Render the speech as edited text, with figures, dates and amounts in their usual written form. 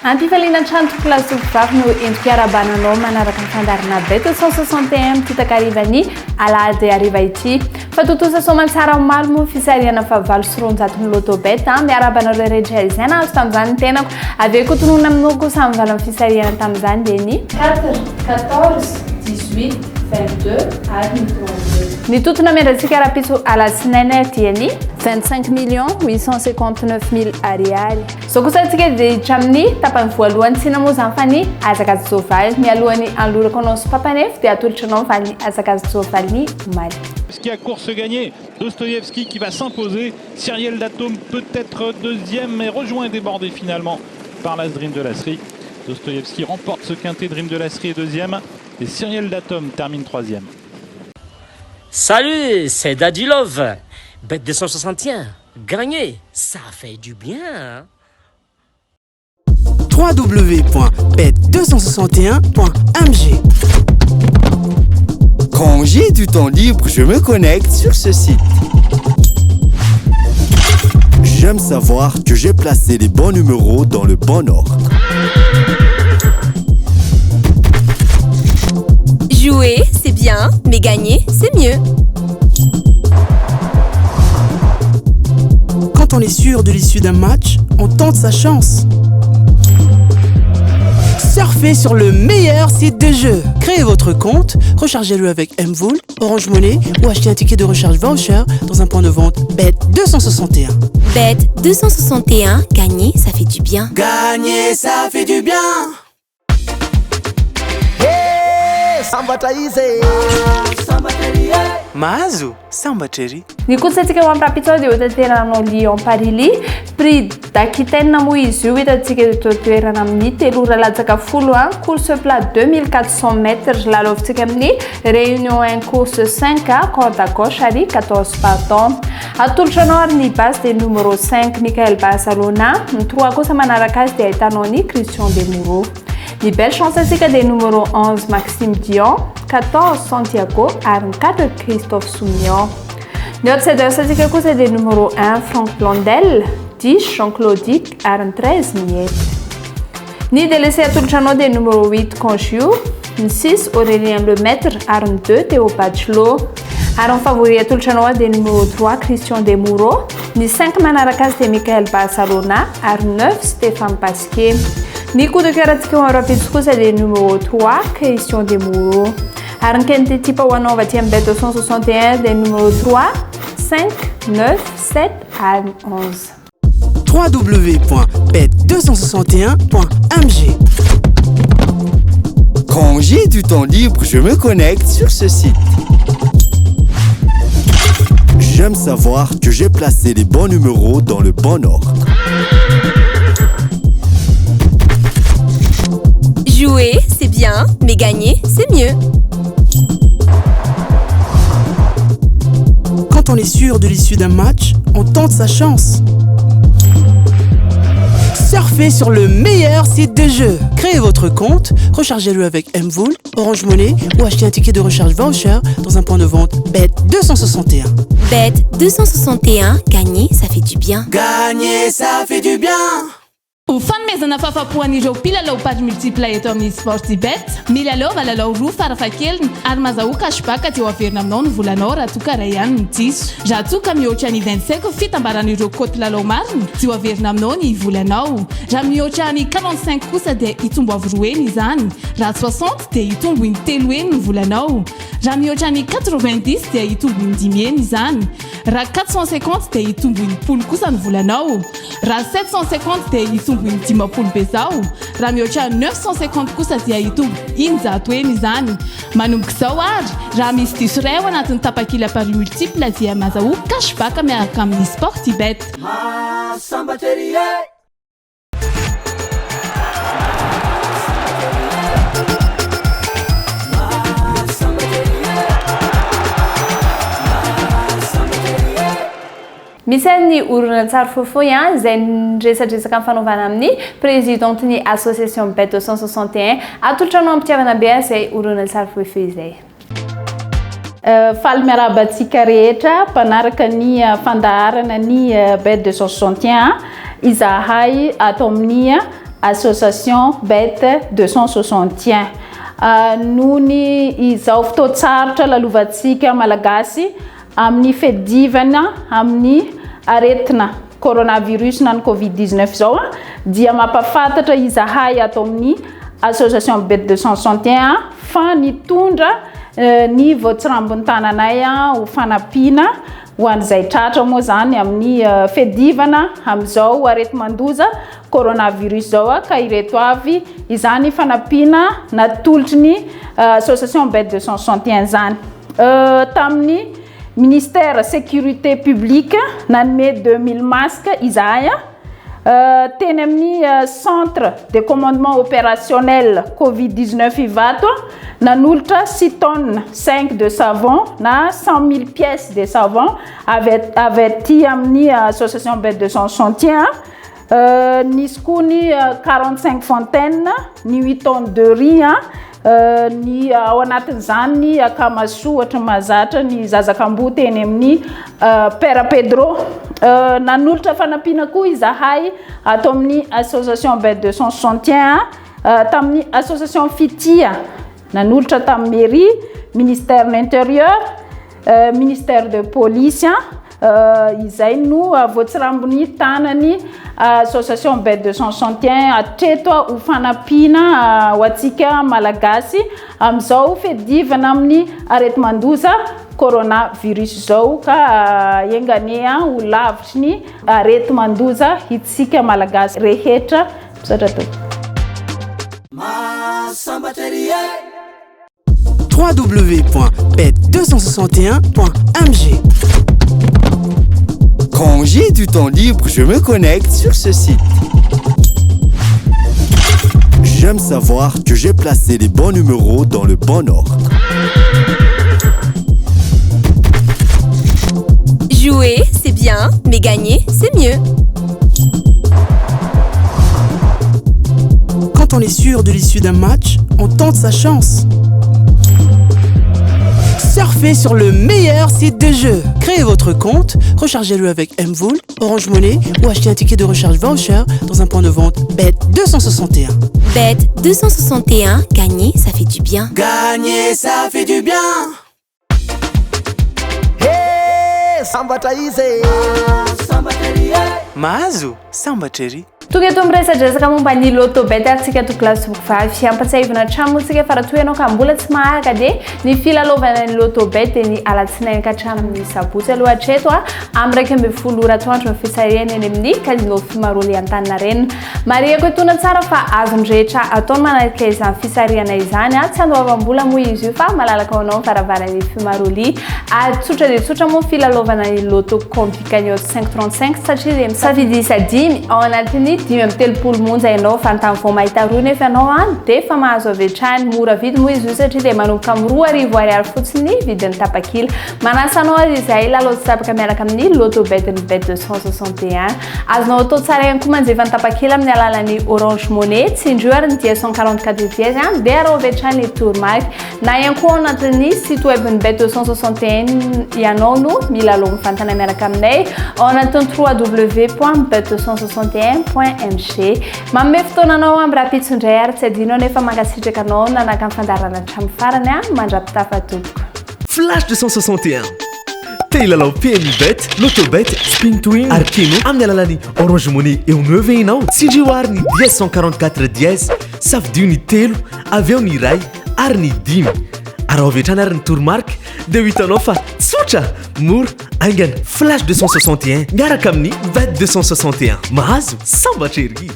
Antifalinan-trano tokolasy vavy no endrika arabananao manaraka ny fandarina bet 161 mititakarivan'ny alahady ariva ity. Fatotosa soamantsara omaly moa fisariana favalo sy ronjato ny loto bet miarabanareo rehetra izay nahazo tamin'izany ny tenako avy eo kotonona aminao kosa amin'ny valon'ny fisariana tamin'izany dia ny 4 14 18 22 ary 32. Ny totona miandratsika rapiso alasinaina dia ny 25 859 000 ariary. So kosa tsika dia hiditra amin'ny tapany voalohany tsina moa zany fa ny azakazy jovaly mialohan'ny anlorako anao sy papanefo dia atolotra anao fa ny azakazy jovaly ny omaly. Qui a course gagnée, Dostoïevski qui va s'imposer, Cyriel Datom peut-être deuxième mais rejoint et débordé finalement par la Dream de Lasserie. Dostoïevski remporte ce quintet, Dream de Lasserie est deuxième et Cyriel Datom termine troisième. Salut, c'est Daddy Love. Bet 261, gagner, ça fait du bien. www.bet261.mg. Quand j'ai du temps libre, je me connecte sur ce site. J'aime savoir que j'ai placé les bons numéros dans le bon ordre. Jouer, c'est bien, mais gagner, c'est mieux. Quand on est sûr de l'issue d'un match, on tente sa chance. Surfez sur le meilleur site de jeu. Créez votre compte, rechargez-le avec Mvool, Orange Money ou achetez un ticket de recharge voucher dans un point de vente Bet 261. Bet 261, gagner, ça fait du bien. Gagner, ça fait du bien. Mahazo sambatreri. Ny kosatsika ho am'rapitao dia hotanteranao Lyon Paris prix d'Aquitaine moa izy io hitantsika toerana amin'ny 3 ora latsaka folo course plat 2400 mètres lalaovintsika amin'ny réunion 1 course 5 corde à gauche ary 14 partants. Atolotranao ary ny base dia numéro 5 Michael Barcelona, ny 3 kosa manaraka azy dia ahitanao ny Christian Demuro. Ny belle chance asika des numéro 11 Maxime Dion, 14 Santiago ary 4 Christophe Soumillon. Ny outsiders asika kosa des numéro 1 Franck Blondel, 10 Jean-Claude Dick ary 13 Miette. Ny délaissé atolotranao des numéro 8 Conchiou, 6 Aurélien Lemaître ary 2 Théo Bachelot. Ary ny favori atolotranao des numéro 3 Christian Demuro, ny 5 manaraka azy dia Michael Barcelona ary 9 Stéphane Pasquier. Ny coup de cœur atsika rapide kosa dia numéro 3 Christian Demuro. Ary ny quintet type ho anao aty amin'ny Bet 261 dia numéro 3 5 9 7 ary 11. www.bet261.mg. Quand j'ai du temps libre, je me connecte sur ce site. J'aime savoir que j'ai placé les bons numéros dans le bon ordre. Jouer, c'est bien, mais gagner, c'est mieux. Quand on est sûr de l'issue d'un match, on tente sa chance. Surfez sur le meilleur site de jeu. Créez votre compte, rechargez-le avec Mvool, Orange Money ou achetez un ticket de recharge voucher dans un point de vente Bet 261. Bet 261, gagner, ça fait du bien. Gagner, ça fait du bien. Ho fanomezana fahafapoan'ireo mpilalao pady multipla eto amin'ny Sportybet, milalao lalao roa farafahakeliny ary mahazahoa cashback aty eo averina aminao ny volanao raha toa ka ray ihany ny diso. Raha toa ka mihoatra ny 25 fitambaran'ireo koty lalao mariny tsy ho averina aminao ny volanao. Raha mihoatra ny 45 kosa dia hitombo avy 2 eny izany, raha 60 dia hitombo ny 3 eny ny volanao, raha mihoatra ny 90 dia hitombo ny 5 eny izany, raha 450 dia hitombo ny 10 kosa ny volanao, raha 750 dia hitombo ny 10 be zao, raha mihoatra 950 kosa dia hitombo 100 eny izany. Manomboka izao ary raha misy diso ray ao anatin'ny tapakila pari multiple dia mahazahoa cashback miaraka amin'ny Sportybet. misy ny oronan-tsary fohifohy izay niresadresaka amin'ny fanaovana amin'ny présidenteny association bet 261 atolotra anao ampitiavana be izay oronan-tsary fohifohy izay. Faly miarabantsika rehetra mpanaraka ny fandaharana ny bet 261 izahay ato amin'ny association bet 261 noho ny izao fotoatsarotra lalovantsika malagasy amin'ny fedivana amin'ny aretina coronavirus na ny covid-19 zao dia mampafantatra izahay ato amin'ny association bet 261 fa nitondra ny voatsirambony tananay ho fanampiana ho an'izay tratra moa zany amin'ny fedivana amin'izao areti-mandoza coronavirus zao ka ireto avy izany fanampiana natolotry ny association bet 261 zany tamin'ny ministère sécurité publique nanome 2000 masques izahay teny amin'ny centre de commandement opérationnel covid-19 ivato nanolotra 6 tonnes 5 de savon na 100 000 pièces de savon averti amin'ny association bet 261 nisy koa ny 45 fontaines ny 8 tonnes de riz ny ao anatin'izany ny akamaso ohatra mahazatra ny zazakambo teny amin'ny Père Pedro nanolotra fanampiana koa izahay ato amin'ny association bet 261 tamin'ny association fitia nanolotra tamin'ny mairie ministère de l'intérieur ministère de police izay no voatsirambony tanany association bet 261 atreto ho fanampiana ho atsika malagasy amin'izao fedivana amin'ny areti-mandoza coronavirus zao ka engane ho lavitry ny areti-mandoza hitsika malagasy rehetra misatra to www.bet261.mg. Quand j'ai du temps libre, je me connecte sur ce site. J'aime savoir que j'ai placé les bons numéros dans le bon ordre. Jouer, c'est bien, mais gagner, c'est mieux. Quand on est sûr de l'issue d'un match, on tente sa chance. Surfez sur le meilleur site de jeu. Créez votre compte, rechargez-le avec Mvoul, Orange Money ou achetez un ticket de recharge voucher dans un point de vente Bet 261. Bet 261, gagner, ça fait du bien. Gagner, ça fait du bien. Hey, samba taize. Samba teri. Mahazo, samba teri. Togeto miresadresaka momba ny loto bet atsika tokolasy vavy ampatsahivana tramotsika fa raha toy ianao ka mbola tsy mahaka dia ny filalaovana ny loto bet dia ny alatsinainy ka hatramin'ny sabotsy aloha hatreto amin'ny 12 ora atoandro fisarihana eny amin'ny casino Fimaroli Antaninarenina mariako etona tsara fa azony rehetra ataony manaraka izany fisarihana izany tsy andoavam-bola moa izy io fa malalaka ho anao faravarany Fimaroli tsotra dia tsotra moa filalaovana ny loto combi cagnotte 535 satria dia misafidisa 10 ao anatin'ny 10 monja ianao fa ny tamin'ny vao mahita roa nefa ianao dia fa mahazo avy hatrany mora vidy moa izy io satria dia manomboka amin'ny 2 ariary fotsiny vidin'ny tapakila manasa anao azy izay laloto sapaka miaraka amin'ny loto bet ny bet 261 azonao atao tsara ihany koa manjefa ny tapakila amin'ny alalan'ny Orange Money tsindrio ary ny dia 144 pièces dia arao avy hatrany ny tourmark na ihany koa anatin'ny site web ny bet 261 ianao no milaloha mifantana miaraka aminay ao anatin'ny www.bet261.mg manome fotoananao amin'ny raha pitsondray ary tsy adinao nefa mankasitraka anao nanaka amin'ny fandarana hatramin'ny farany mandrapitafa toboko. Flash 261 Telalao PMI Bet, Loto Bet, Spin to Win, Arkeno amin'ny alalan'ny Orange Money eo 9 ianao tsindrio ary ny 144 dièse safidio ny 3 avy eo ny iray ary ny 10 ary avy hatrany ary ny tourmark dia hitanao fa tsotra mora aingana Flash 261 miaraka amin'ny Bet 261 mahazo sambatra ery.